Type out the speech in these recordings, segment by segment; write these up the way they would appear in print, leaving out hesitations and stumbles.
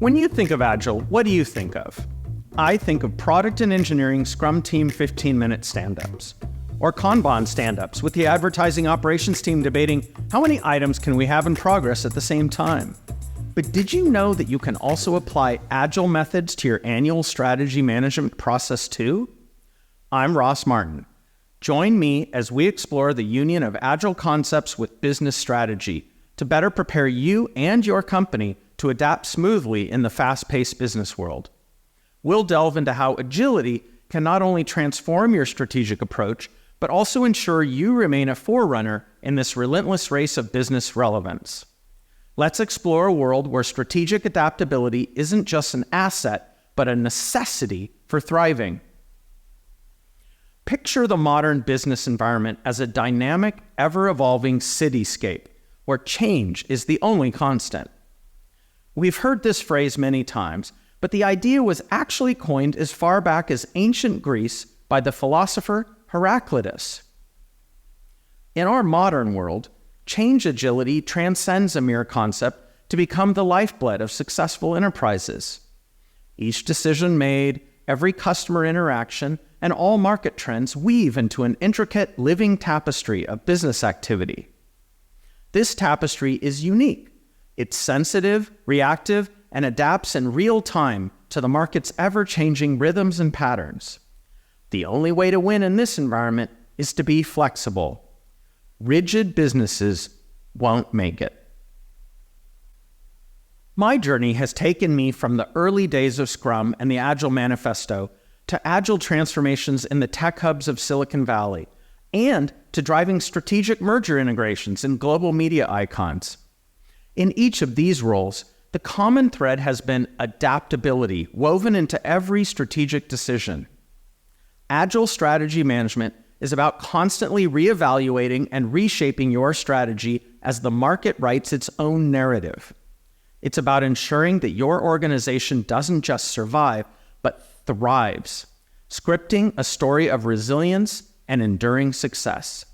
When you think of Agile, what do you think of? I think of product and engineering Scrum team 15-minute stand-ups, or Kanban stand-ups with the advertising operations team debating how many items can we have in progress at the same time. But did you know that you can also apply Agile methods to your annual strategy management process too? I'm Ross Martin. Join me as we explore the union of Agile concepts with business strategy to better prepare you and your company to adapt smoothly in the fast-paced business world. We'll delve into how agility can not only transform your strategic approach, but also ensure you remain a forerunner in this relentless race of business relevance. Let's explore a world where strategic adaptability isn't just an asset, but a necessity for thriving. Picture the modern business environment as a dynamic, ever-evolving cityscape where change is the only constant. We've heard this phrase many times, but the idea was actually coined as far back as ancient Greece by the philosopher Heraclitus. In our modern world, change agility transcends a mere concept to become the lifeblood of successful enterprises. Each decision made, every customer interaction, and all market trends weave into an intricate living tapestry of business activity. This tapestry is unique. It's sensitive, reactive, and adapts in real time to the market's ever-changing rhythms and patterns. The only way to win in this environment is to be flexible. Rigid businesses won't make it. My journey has taken me from the early days of Scrum and the Agile Manifesto to Agile transformations in the tech hubs of Silicon Valley, and to driving strategic merger integrations in global media icons. In each of these roles, the common thread has been adaptability woven into every strategic decision. Agile strategy management is about constantly reevaluating and reshaping your strategy as the market writes its own narrative. It's about ensuring that your organization doesn't just survive, but thrives, scripting a story of resilience and enduring success.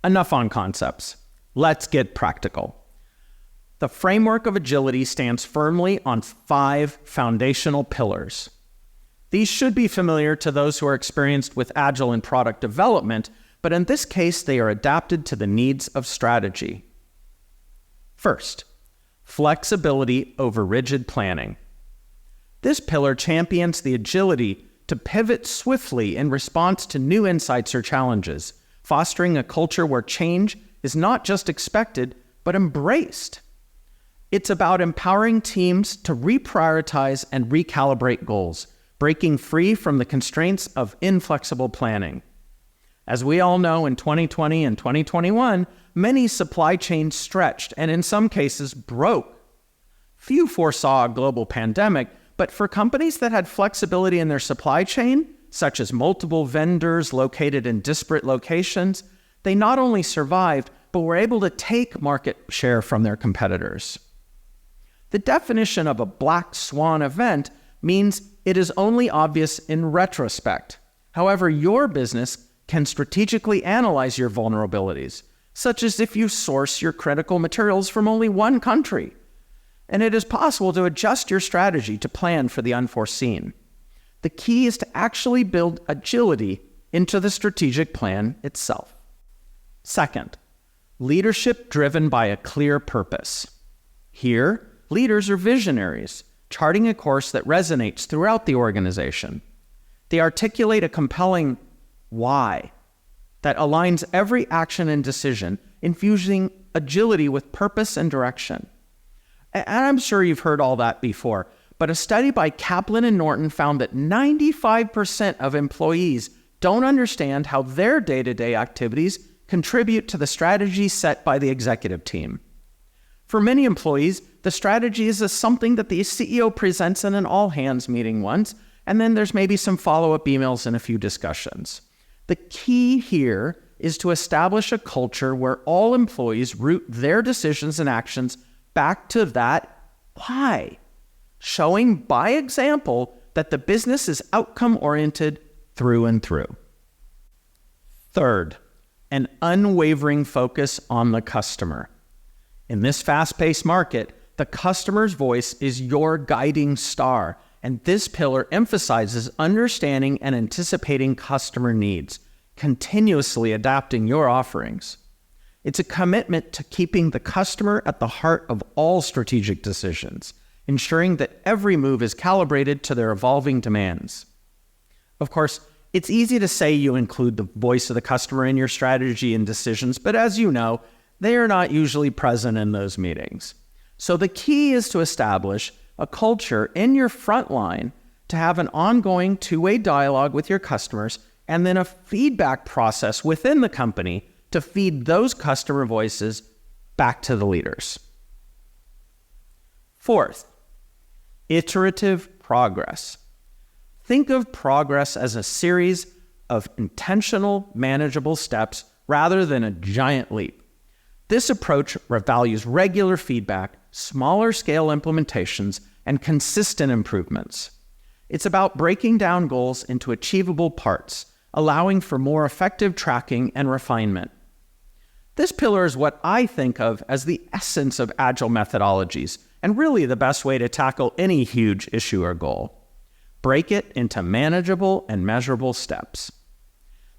Enough on concepts. Let's get practical. The framework of agility stands firmly on 5 foundational pillars. These should be familiar to those who are experienced with Agile in product development, but in this case, they are adapted to the needs of strategy. First, flexibility over rigid planning. This pillar champions the agility to pivot swiftly in response to new insights or challenges, fostering a culture where change is not just expected, but embraced. It's about empowering teams to reprioritize and recalibrate goals, breaking free from the constraints of inflexible planning. As we all know, in 2020 and 2021, many supply chains stretched and in some cases broke. Few foresaw a global pandemic, but for companies that had flexibility in their supply chain, such as multiple vendors located in disparate locations, they not only survived, but were able to take market share from their competitors. The definition of a black swan event means it is only obvious in retrospect. However, your business can strategically analyze your vulnerabilities, such as if you source your critical materials from only one country. And it is possible to adjust your strategy to plan for the unforeseen. The key is to actually build agility into the strategic plan itself. Second, leadership driven by a clear purpose. Here, leaders are visionaries, charting a course that resonates throughout the organization. They articulate a compelling why that aligns every action and decision, infusing agility with purpose and direction. And I'm sure you've heard all that before, but a study by Kaplan and Norton found that 95% of employees don't understand how their day-to-day activities contribute to the strategy set by the executive team. For many employees, the strategy is something that the CEO presents in an all-hands meeting once, and then there's maybe some follow-up emails and a few discussions. The key here is to establish a culture where all employees root their decisions and actions back to that why, showing by example that the business is outcome-oriented through and through. Third, an unwavering focus on the customer. In this fast-paced market, the customer's voice is your guiding star, and this pillar emphasizes understanding and anticipating customer needs, continuously adapting your offerings. It's a commitment to keeping the customer at the heart of all strategic decisions, ensuring that every move is calibrated to their evolving demands. Of course, it's easy to say you include the voice of the customer in your strategy and decisions, but as you know, they are not usually present in those meetings. So the key is to establish a culture in your front line to have an ongoing two-way dialogue with your customers, and then a feedback process within the company to feed those customer voices back to the leaders. Fourth, iterative progress. Think of progress as a series of intentional, manageable steps rather than a giant leap. This approach values regular feedback, smaller scale implementations, and consistent improvements. It's about breaking down goals into achievable parts, allowing for more effective tracking and refinement. This pillar is what I think of as the essence of Agile methodologies, and really the best way to tackle any huge issue or goal. Break it into manageable and measurable steps.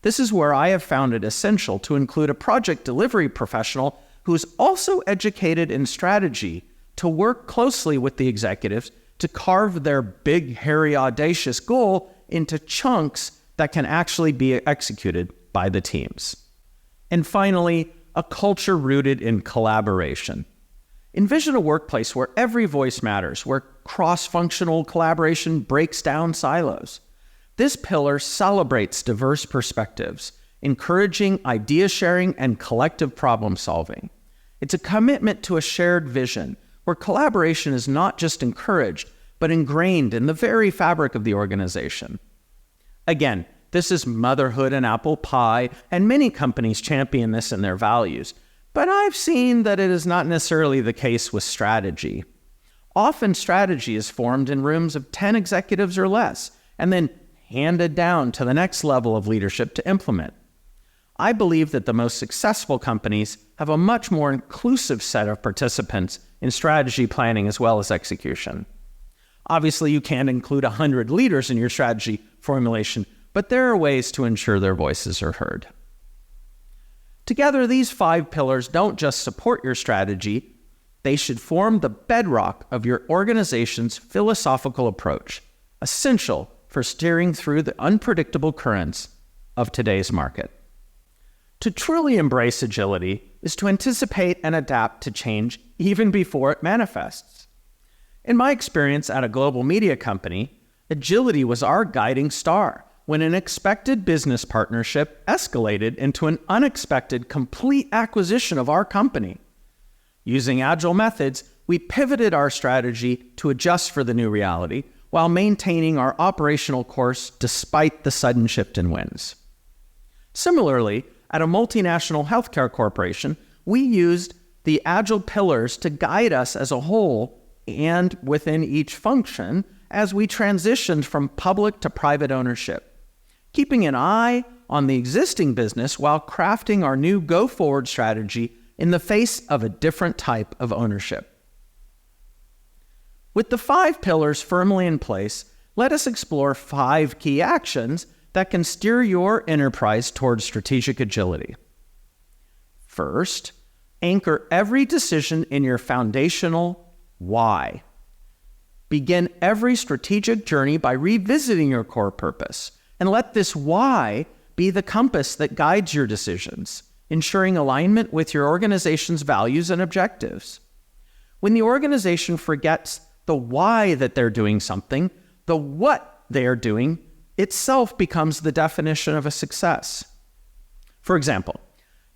This is where I have found it essential to include a project delivery professional who is also educated in strategy to work closely with the executives to carve their big, hairy, audacious goal into chunks that can actually be executed by the teams. And finally, a culture rooted in collaboration. Envision a workplace where every voice matters, where cross-functional collaboration breaks down silos. This pillar celebrates diverse perspectives, encouraging idea sharing and collective problem solving. It's a commitment to a shared vision, where collaboration is not just encouraged, but ingrained in the very fabric of the organization. Again, this is motherhood and apple pie, and many companies champion this in their values. But I've seen that it is not necessarily the case with strategy. Often strategy is formed in rooms of 10 executives or less, and then handed down to the next level of leadership to implement. I believe that the most successful companies have a much more inclusive set of participants in strategy planning as well as execution. Obviously, you can't include 100 leaders in your strategy formulation, but there are ways to ensure their voices are heard. Together, these 5 pillars don't just support your strategy, they should form the bedrock of your organization's philosophical approach, essential for steering through the unpredictable currents of today's market. To truly embrace agility is to anticipate and adapt to change even before it manifests. In my experience at a global media company, agility was our guiding star when an expected business partnership escalated into an unexpected complete acquisition of our company. Using Agile methods, we pivoted our strategy to adjust for the new reality while maintaining our operational course despite the sudden shift in winds. Similarly, at a multinational healthcare corporation, we used the Agile pillars to guide us as a whole and within each function as we transitioned from public to private ownership, keeping an eye on the existing business while crafting our new go-forward strategy in the face of a different type of ownership. With the 5 pillars firmly in place, let us explore 5 key actions that can steer your enterprise towards strategic agility. First, anchor every decision in your foundational why. Begin every strategic journey by revisiting your core purpose, and let this why be the compass that guides your decisions, ensuring alignment with your organization's values and objectives. When the organization forgets the why that they're doing something, the what they are doing itself becomes the definition of a success. For example,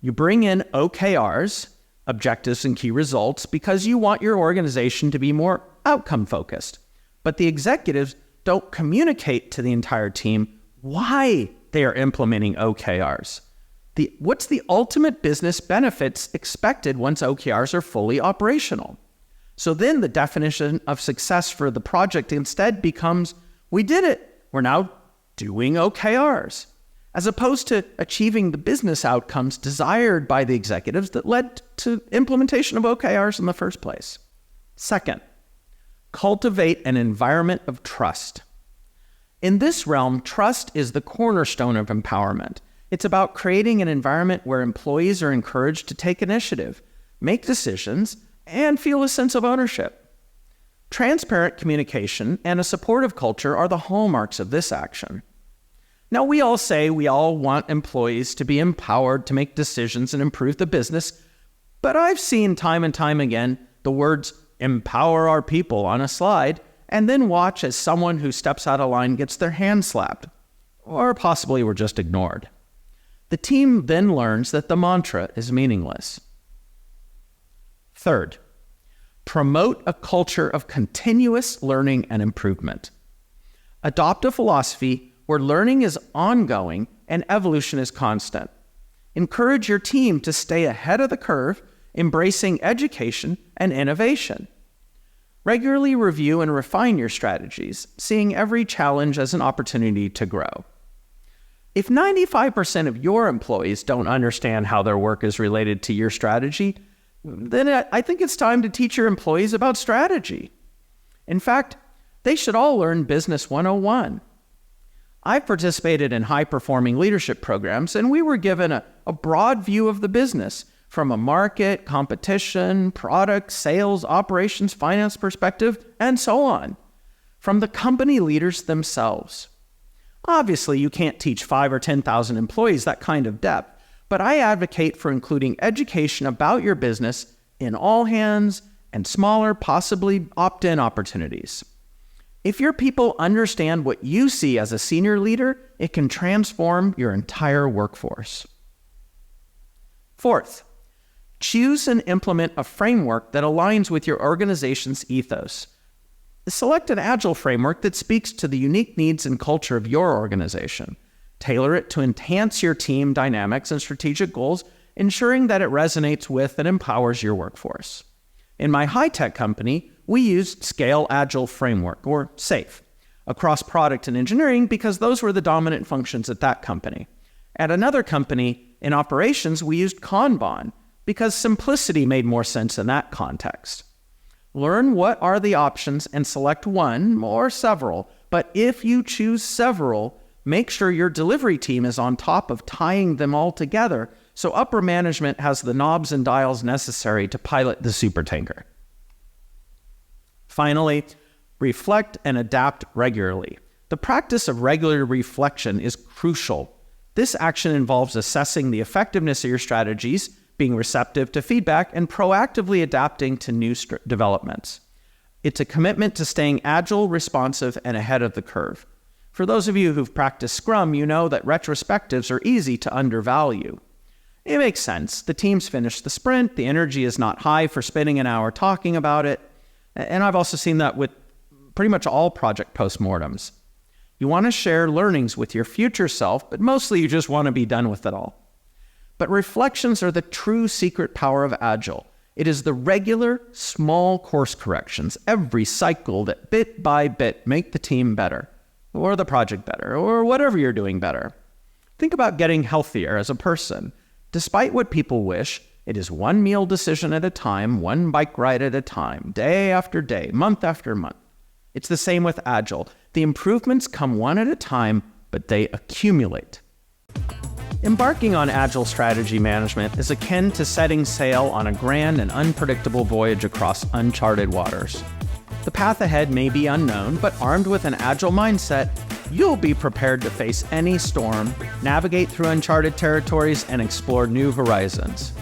you bring in OKRs, objectives and key results, because you want your organization to be more outcome-focused. But the executives don't communicate to the entire team why they are implementing OKRs. What's the ultimate business benefits expected once OKRs are fully operational? So then the definition of success for the project instead becomes, we did it. We're now doing OKRs, as opposed to achieving the business outcomes desired by the executives that led to implementation of OKRs in the first place. Second, cultivate an environment of trust. In this realm, trust is the cornerstone of empowerment. It's about creating an environment where employees are encouraged to take initiative, make decisions, and feel a sense of ownership. Transparent communication and a supportive culture are the hallmarks of this action. Now, we all say we all want employees to be empowered to make decisions and improve the business, but I've seen time and time again the words "empower our people" on a slide, and then watch as someone who steps out of line gets their hand slapped, or possibly were just ignored. The team then learns that the mantra is meaningless. Third, promote a culture of continuous learning and improvement. Adopt a philosophy where learning is ongoing and evolution is constant. Encourage your team to stay ahead of the curve, embracing education and innovation. Regularly review and refine your strategies, seeing every challenge as an opportunity to grow. If 95% of your employees don't understand how their work is related to your strategy, then I think it's time to teach your employees about strategy. In fact, they should all learn Business 101. I've participated in high-performing leadership programs, and we were given a broad view of the business from a market, competition, product, sales, operations, finance perspective, and so on, from the company leaders themselves. Obviously, you can't teach 5,000 or 10,000 employees that kind of depth, but I advocate for including education about your business in all hands and smaller, possibly opt-in opportunities. If your people understand what you see as a senior leader, it can transform your entire workforce. Fourth, choose and implement a framework that aligns with your organization's ethos. Select an Agile framework that speaks to the unique needs and culture of your organization. Tailor it to enhance your team dynamics and strategic goals, ensuring that it resonates with and empowers your workforce. In my high-tech company, we used Scale Agile Framework, or SAFe, across product and engineering because those were the dominant functions at that company. At another company, in operations, we used Kanban because simplicity made more sense in that context. Learn what are the options and select one or several, but if you choose several, make sure your delivery team is on top of tying them all together so upper management has the knobs and dials necessary to pilot the supertanker. Finally, reflect and adapt regularly. The practice of regular reflection is crucial. This action involves assessing the effectiveness of your strategies, being receptive to feedback, and proactively adapting to new developments. It's a commitment to staying agile, responsive, and ahead of the curve. For those of you who've practiced Scrum, you know that retrospectives are easy to undervalue. It makes sense. The team's finished the sprint, the energy is not high for spending an hour talking about it, and I've also seen that with pretty much all project postmortems. You want to share learnings with your future self, but mostly you just want to be done with it all. But reflections are the true secret power of Agile. It is the regular, small course corrections every cycle that bit by bit make the team better, or the project better, or whatever you're doing better. Think about getting healthier as a person. Despite what people wish, it is one meal decision at a time, one bike ride at a time, day after day, month after month. It's the same with Agile. The improvements come one at a time, but they accumulate. Embarking on Agile strategy management is akin to setting sail on a grand and unpredictable voyage across uncharted waters. The path ahead may be unknown, but armed with an Agile mindset, you'll be prepared to face any storm, navigate through uncharted territories, and explore new horizons.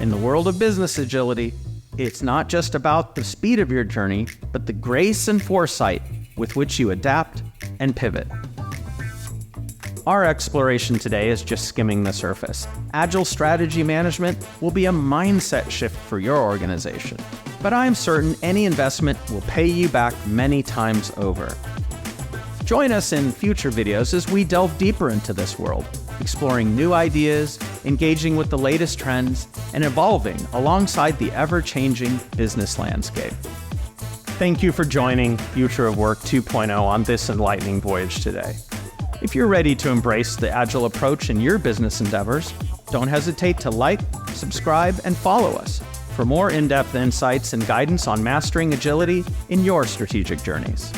In the world of business agility, it's not just about the speed of your journey, but the grace and foresight with which you adapt and pivot. Our exploration today is just skimming the surface. Agile strategy management will be a mindset shift for your organization, but I'm certain any investment will pay you back many times over. Join us in future videos as we delve deeper into this world, exploring new ideas, engaging with the latest trends, and evolving alongside the ever-changing business landscape. Thank you for joining Future of Work 2.0 on this enlightening voyage today. If you're ready to embrace the Agile approach in your business endeavors, don't hesitate to like, subscribe, and follow us. for more in-depth insights and guidance on mastering agility in your strategic journeys.